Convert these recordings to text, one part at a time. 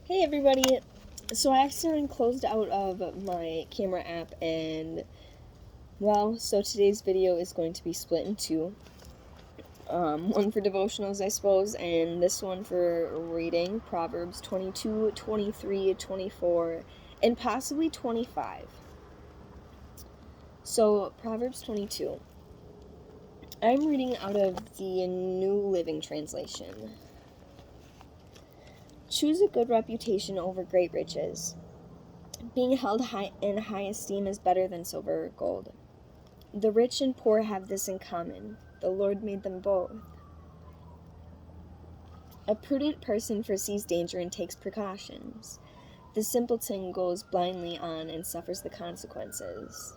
Hey everybody! So I accidentally closed out of my camera app so today's video is going to be split in two. One for devotionals, I suppose, and this one for reading Proverbs 22, 23, 24, and possibly 25. So, Proverbs 22. I'm reading out of the New Living Translation. Choose a good reputation over great riches. Being held in high esteem is better than silver or gold. The rich and poor have this in common. The Lord made them both. A prudent person foresees danger and takes precautions. The simpleton goes blindly on and suffers the consequences.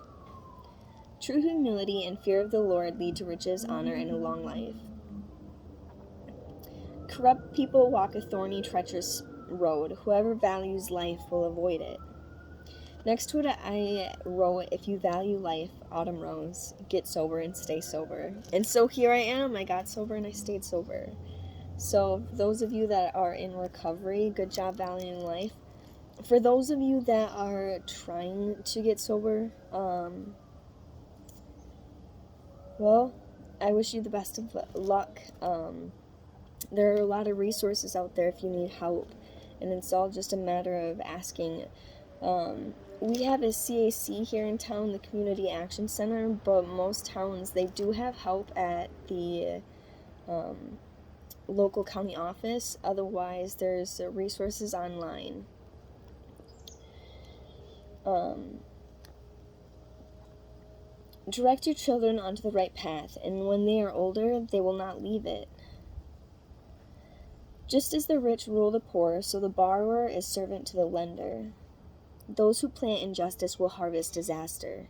True humility and fear of the Lord lead to riches, honor, and a long life. Corrupt people walk a thorny, treacherous road. Whoever values life will avoid it. Next to it, I wrote, if you value life, Autumn Rose, get sober and stay sober. And so here I am. I got sober and I stayed sober. So those of you that are in recovery, good job valuing life. For those of you that are trying to get sober, I wish you the best of luck. There are a lot of resources out there if you need help. And it's all just a matter of asking. We have a CAC here in town, the Community Action Center, but most towns, they do have help at the local county office. Otherwise, there's resources online. Direct your children onto the right path, and when they are older, they will not leave it. Just as the rich rule the poor, so the borrower is servant to the lender. Those who plant injustice will harvest disaster,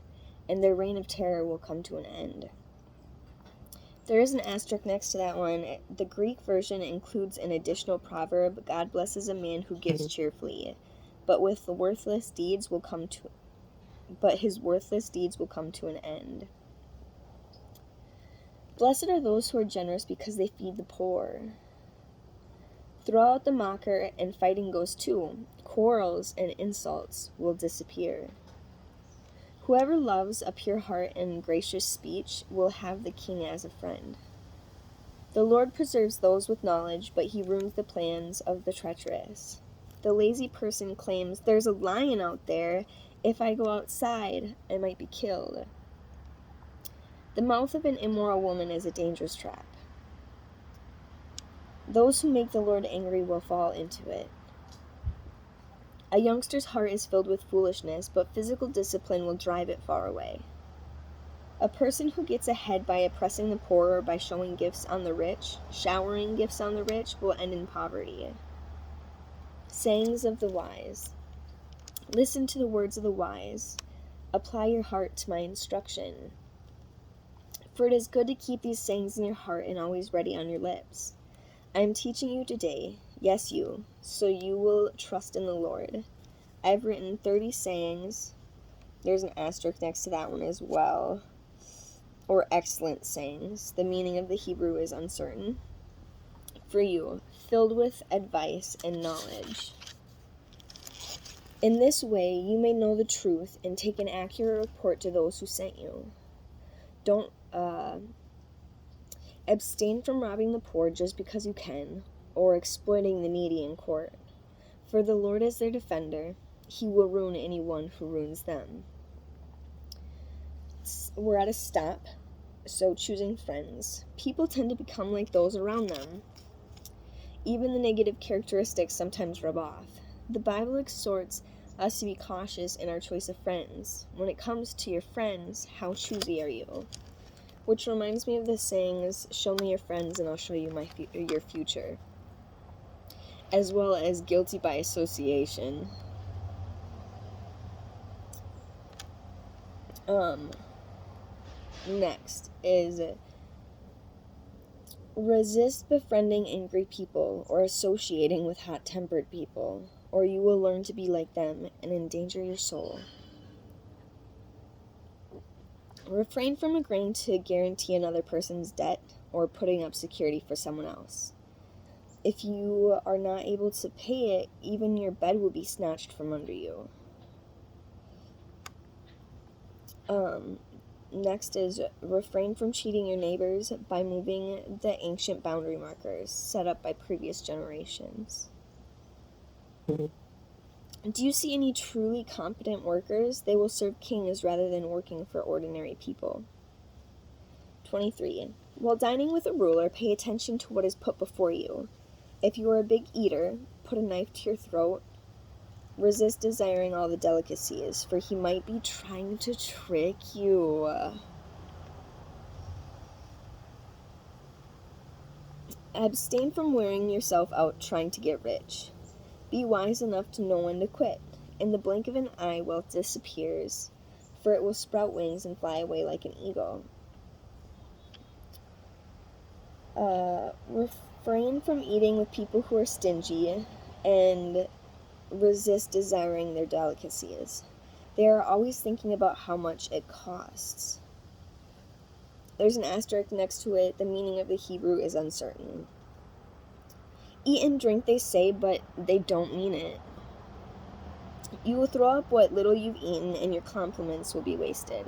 and their reign of terror will come to an end. There is an asterisk next to that one. The Greek version includes an additional proverb: God blesses a man who gives cheerfully, but his worthless deeds will come to an end. Blessed are those who are generous because they feed the poor. Throw out the mocker, and fighting goes too. Quarrels and insults will disappear. Whoever loves a pure heart and gracious speech will have the king as a friend. The Lord preserves those with knowledge, but he ruins the plans of the treacherous. The lazy person claims, there's a lion out there. If I go outside, I might be killed. The mouth of an immoral woman is a dangerous trap. Those who make the Lord angry will fall into it. A youngster's heart is filled with foolishness, but physical discipline will drive it far away. A person who gets ahead by oppressing the poor or by showering gifts on the rich, will end in poverty. Sayings of the wise. Listen to the words of the wise. Apply your heart to my instruction. For it is good to keep these sayings in your heart and always ready on your lips. I am teaching you today, yes you, so you will trust in the Lord. I've written 30 sayings. There's an asterisk next to that one as well. Or excellent sayings. The meaning of the Hebrew is uncertain. For you, filled with advice and knowledge. In this way, you may know the truth and take an accurate report to those who sent you. Don't abstain from robbing the poor just because you can, or exploiting the needy in court. For the Lord is their defender. He will ruin anyone who ruins them. We're at a stop, so choosing friends. People tend to become like those around them. Even the negative characteristics sometimes rub off. The Bible exhorts us to be cautious in our choice of friends. When it comes to your friends, how choosy are you? Which reminds me of the sayings, show me your friends and I'll show you your future. As well as guilty by association. Next is resist befriending angry people or associating with hot-tempered people, or you will learn to be like them and endanger your soul. Refrain from agreeing to guarantee another person's debt or putting up security for someone else. If you are not able to pay it, even your bed will be snatched from under you. Next is refrain from cheating your neighbors by moving the ancient boundary markers set up by previous generations. Do you see any truly competent workers? They will serve kings rather than working for ordinary people. 23. While dining with a ruler, pay attention to what is put before you. If you are a big eater, put a knife to your throat. Resist desiring all the delicacies, for he might be trying to trick you. Abstain from wearing yourself out trying to get rich. Be wise enough to know when to quit. In the blink of an eye, wealth disappears, for it will sprout wings and fly away like an eagle. Refrain from eating with people who are stingy, and resist desiring their delicacies. They are always thinking about how much it costs. There's an asterisk next to it. The meaning of the Hebrew is uncertain. Eat and drink, they say, but they don't mean it. You will throw up what little you've eaten, and your compliments will be wasted.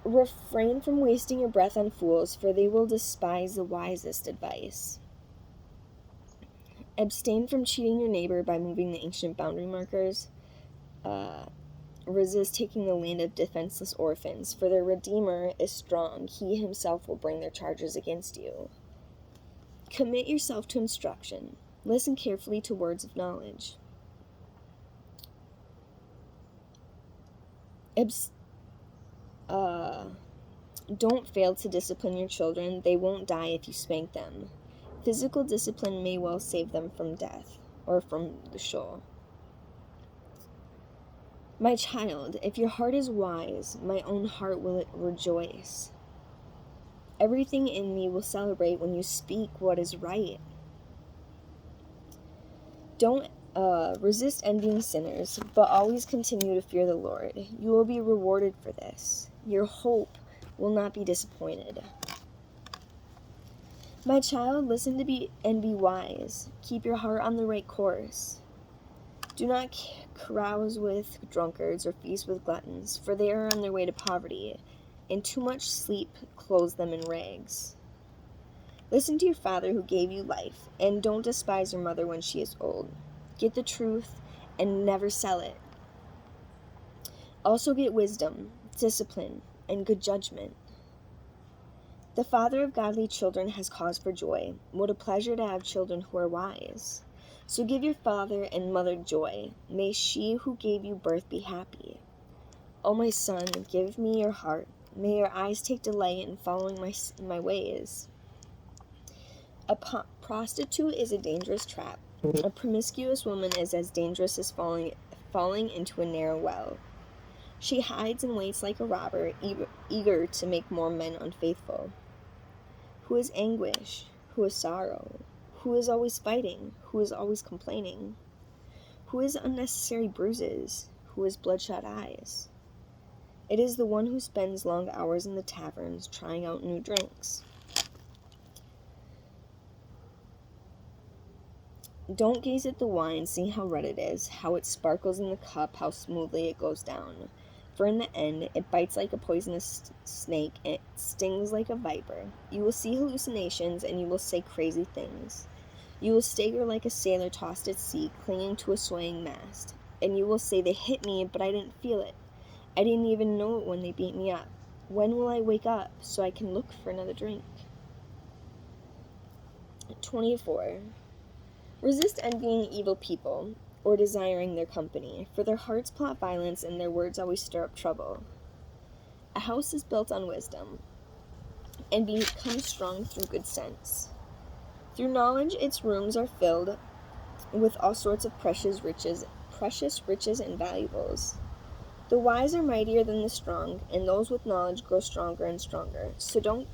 Refrain from wasting your breath on fools, for they will despise the wisest advice. Abstain from cheating your neighbor by moving the ancient boundary markers. Resist taking the land of defenseless orphans, for their Redeemer is strong. He himself will bring their charges against you. Commit yourself to instruction. Listen carefully to words of knowledge. Don't fail to discipline your children. They won't die if you spank them. Physical discipline may well save them from death, or from the Sheol. My child, if your heart is wise, my own heart will rejoice. Everything in me will celebrate when you speak what is right. Don't resist envying sinners, but always continue to fear the Lord. You will be rewarded for this. Your hope will not be disappointed. My child, listen to be wise. Keep your heart on the right course. Do not carouse with drunkards or feast with gluttons, for they are on their way to poverty, and too much sleep clothes them in rags. Listen to your father who gave you life, and don't despise your mother when she is old. Get the truth and never sell it. Also get wisdom, discipline, and good judgment. The father of godly children has cause for joy. What a pleasure to have children who are wise. So give your father and mother joy. May she who gave you birth be happy. O my son, give me your heart. May your eyes take delight in following my ways. A prostitute is a dangerous trap. A promiscuous woman is as dangerous as falling into a narrow well. She hides and waits like a robber, eager to make more men unfaithful. Who is anguish? Who is sorrow? Who is always fighting? Who is always complaining? Who is unnecessary bruises? Who has bloodshot eyes? It is the one who spends long hours in the taverns trying out new drinks. Don't gaze at the wine, see how red it is, how it sparkles in the cup, how smoothly it goes down. For in the end, it bites like a poisonous snake, and it stings like a viper. You will see hallucinations, and you will say crazy things. You will stagger like a sailor tossed at sea, clinging to a swaying mast. And you will say, they hit me, but I didn't feel it. I didn't even know it when they beat me up. When will I wake up, so I can look for another drink? 24. Resist envying evil people, or desiring their company, for their hearts plot violence and their words always stir up trouble. A house is built on wisdom, and becomes strong through good sense. Through knowledge its rooms are filled with all sorts of precious riches and valuables. The wise are mightier than the strong, and those with knowledge grow stronger and stronger. So don't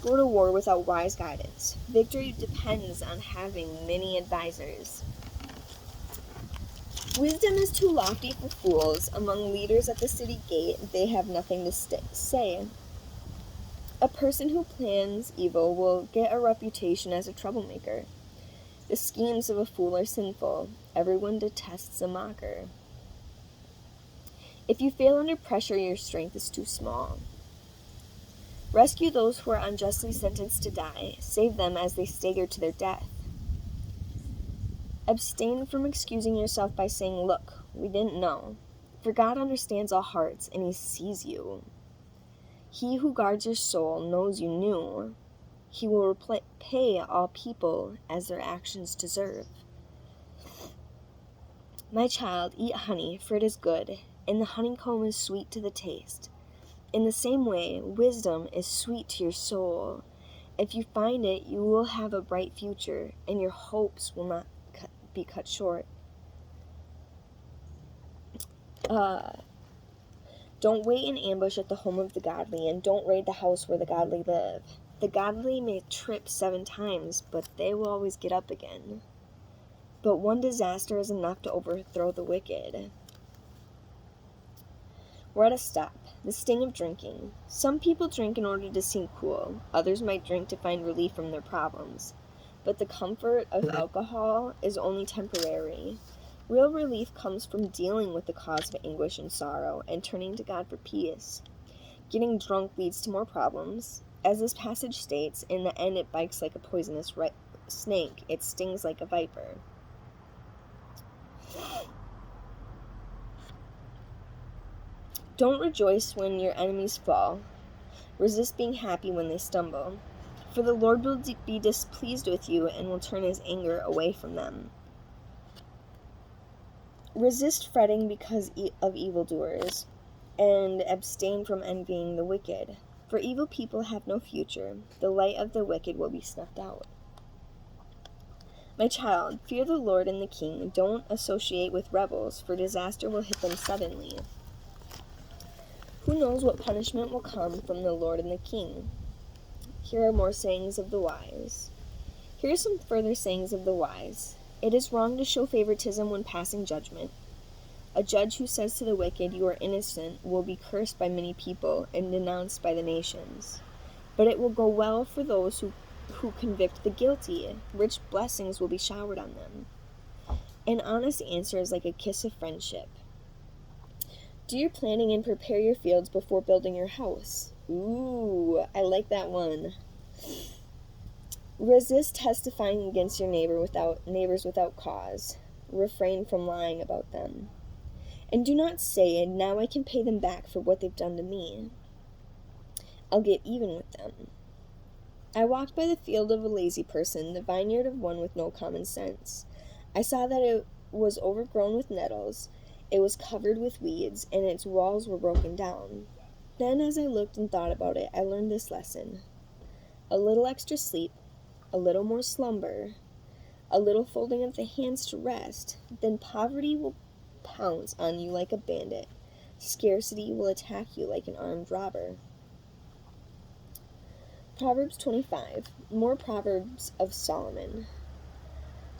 go to war without wise guidance. Victory depends on having many advisors. Wisdom is too lofty for fools. Among leaders at the city gate, they have nothing to say. A person who plans evil will get a reputation as a troublemaker. The schemes of a fool are sinful. Everyone detests a mocker. If you fail under pressure, your strength is too small. Rescue those who are unjustly sentenced to die. Save them as they stagger to their death. Abstain from excusing yourself by saying, "Look, we didn't know." For God understands all hearts, and He sees you. He who guards your soul knows you knew. He will repay all people as their actions deserve. My child, eat honey, for it is good, and the honeycomb is sweet to the taste. In the same way, wisdom is sweet to your soul. If you find it, you will have a bright future, and your hopes will not be cut short. Don't wait in ambush at the home of the godly, and don't raid the house where the godly live. The godly may trip 7 times, but they will always get up again. But one disaster is enough to overthrow the wicked. We're at a stop. The sting of drinking. Some people drink in order to seem cool. Others might drink to find relief from their problems. But the comfort of alcohol is only temporary. Real relief comes from dealing with the cause of anguish and sorrow and turning to God for peace. Getting drunk leads to more problems. As this passage states, in the end it bites like a poisonous snake. It stings like a viper. Don't rejoice when your enemies fall. Resist being happy when they stumble. For the Lord will be displeased with you and will turn His anger away from them. Resist fretting because of evildoers, and abstain from envying the wicked. For evil people have no future. The light of the wicked will be snuffed out. My child, fear the Lord and the King. Don't associate with rebels, for disaster will hit them suddenly. Who knows what punishment will come from the Lord and the King? Here are more sayings of the wise. Here are some further sayings of the wise. It is wrong to show favoritism when passing judgment. A judge who says to the wicked, "You are innocent," will be cursed by many people and denounced by the nations. But it will go well for those who convict the guilty. Rich blessings will be showered on them. An honest answer is like a kiss of friendship. Do your planning and prepare your fields before building your house. Ooh, I like that one. Resist testifying against your neighbors without cause. Refrain from lying about them. And do not say, "Now I can pay them back for what they've done to me. I'll get even with them." I walked by the field of a lazy person, the vineyard of one with no common sense. I saw that it was overgrown with nettles, it was covered with weeds, and its walls were broken down. Then, as I looked and thought about it, I learned this lesson. A little extra sleep, a little more slumber, a little folding of the hands to rest, then poverty will pounce on you like a bandit. Scarcity will attack you like an armed robber. Proverbs 25. More Proverbs of Solomon.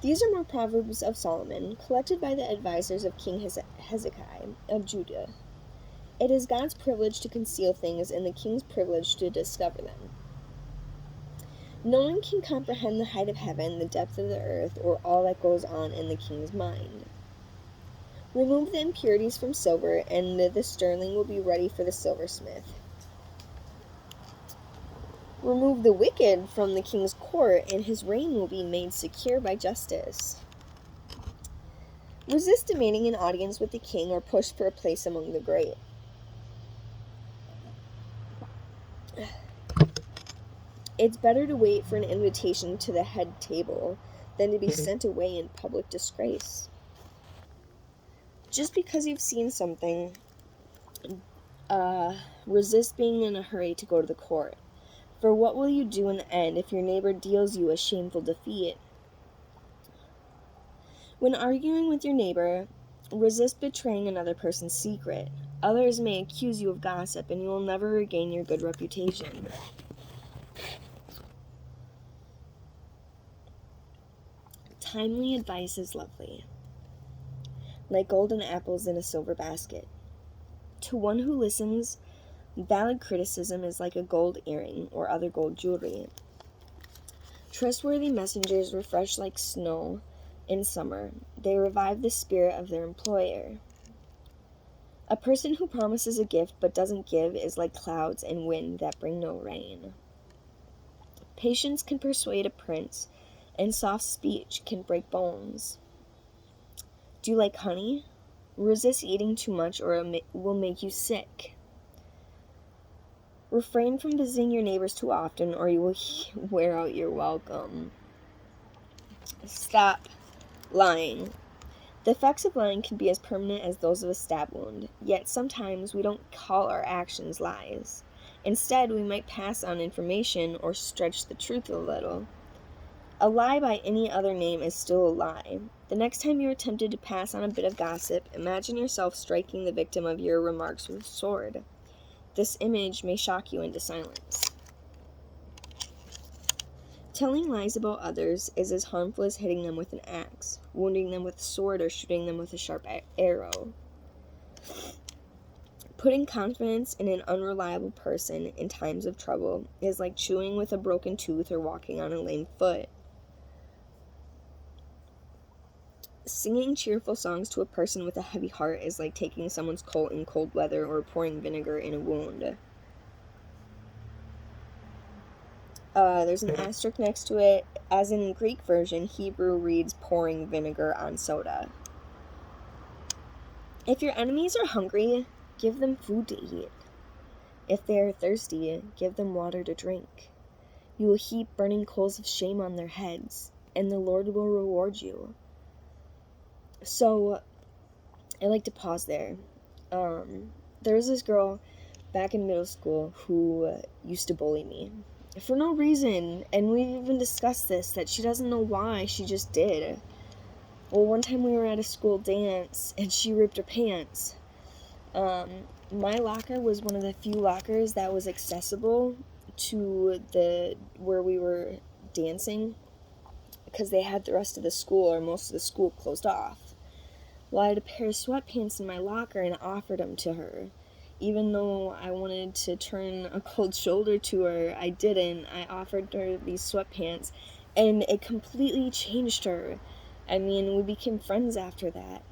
These are more Proverbs of Solomon, collected by the advisors of King Hezekiah of Judah. It is God's privilege to conceal things and the king's privilege to discover them. No one can comprehend the height of heaven, the depth of the earth, or all that goes on in the king's mind. Remove the impurities from silver, and the sterling will be ready for the silversmith. Remove the wicked from the king's court, and his reign will be made secure by justice. Resist demanding an audience with the king or push for a place among the great. It's better to wait for an invitation to the head table than to be sent away in public disgrace. Just because you've seen something, resist being in a hurry to go to the court. For what will you do in the end if your neighbor deals you a shameful defeat? When arguing with your neighbor, resist betraying another person's secret. Others may accuse you of gossip, and you will never regain your good reputation. Timely advice is lovely, like golden apples in a silver basket. To one who listens Valid criticism is like a gold earring or other gold jewelry. Trustworthy messengers refresh like snow in summer. They revive the spirit of their employer. A person who promises a gift but doesn't give is like clouds and wind that bring no rain. Patience can persuade a prince, and soft speech can break bones. Do you like honey? Resist eating too much or it will make you sick. Refrain from visiting your neighbors too often or you will wear out your welcome. Stop lying. The effects of lying can be as permanent as those of a stab wound, yet sometimes we don't call our actions lies. Instead, we might pass on information or stretch the truth a little. A lie by any other name is still a lie. The next time you're tempted to pass on a bit of gossip, imagine yourself striking the victim of your remarks with a sword. This image may shock you into silence. Telling lies about others is as harmful as hitting them with an axe, wounding them with a sword, or shooting them with a sharp arrow. Putting confidence in an unreliable person in times of trouble is like chewing with a broken tooth or walking on a lame foot. Singing cheerful songs to a person with a heavy heart is like taking someone's coat in cold weather or pouring vinegar in a wound. There's an asterisk next to it. As in Greek version, Hebrew reads pouring vinegar on soda. If your enemies are hungry, give them food to eat. If they are thirsty, give them water to drink. You will heap burning coals of shame on their heads, and the Lord will reward you. So, I like to pause there. There was this girl back in middle school who used to bully me for no reason, and we even discussed this, that she doesn't know why, she just did. Well, one time we were at a school dance, and she ripped her pants. My locker was one of the few lockers that was accessible to where we were dancing, because they had the rest of the school, or most of the school, closed off. Well, I had a pair of sweatpants in my locker, and I offered them to her. Even though I wanted to turn a cold shoulder to her, I didn't. I offered her these sweatpants, and it completely changed her. I mean, we became friends after that.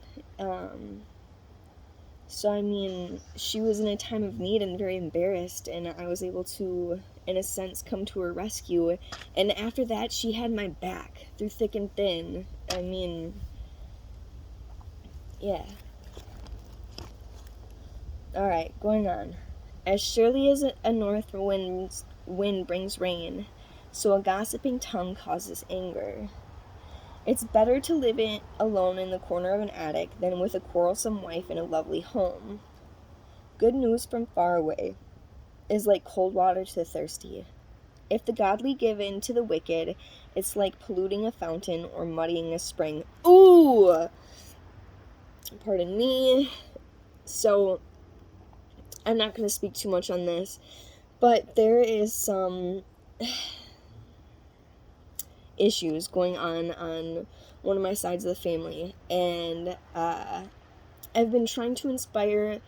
So, I mean, she was in a time of need and very embarrassed, and I was able to, in a sense, come to her rescue. And after that, she had my back through thick and thin. I mean, yeah. Alright, going on. As surely as a north wind brings rain, so a gossiping tongue causes anger. It's better to live alone in the corner of an attic than with a quarrelsome wife in a lovely home. Good news from far away is like cold water to the thirsty. If the godly give in to the wicked, it's like polluting a fountain or muddying a spring. Ooh! Pardon me. So, I'm not going to speak too much on this, but there is some issues going on one of my sides of the family, and I've been trying to inspire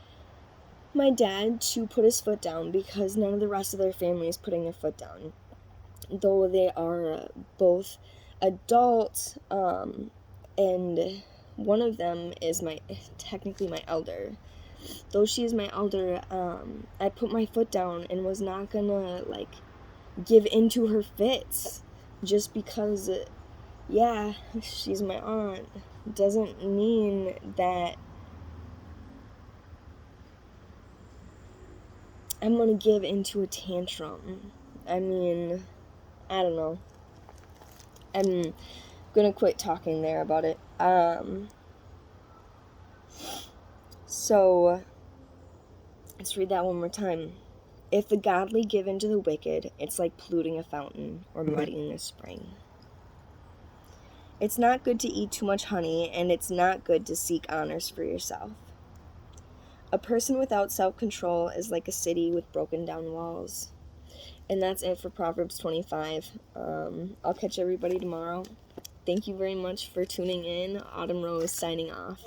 my dad to put his foot down because none of the rest of their family is putting their foot down, though they are both adults, and one of them is technically my elder. Though she is my elder, I put my foot down and was not gonna, give into her fits. Just because, she's my aunt, doesn't mean that I'm gonna give into a tantrum. I mean, I don't know. I'm gonna quit talking there about it. So, let's read that one more time. If the godly give in to the wicked, it's like polluting a fountain or muddying a spring. It's not good to eat too much honey, and it's not good to seek honors for yourself. A person without self-control is like a city with broken down walls. And that's it for Proverbs 25. I'll catch everybody tomorrow. Thank you very much for tuning in. Autumn Rose signing off.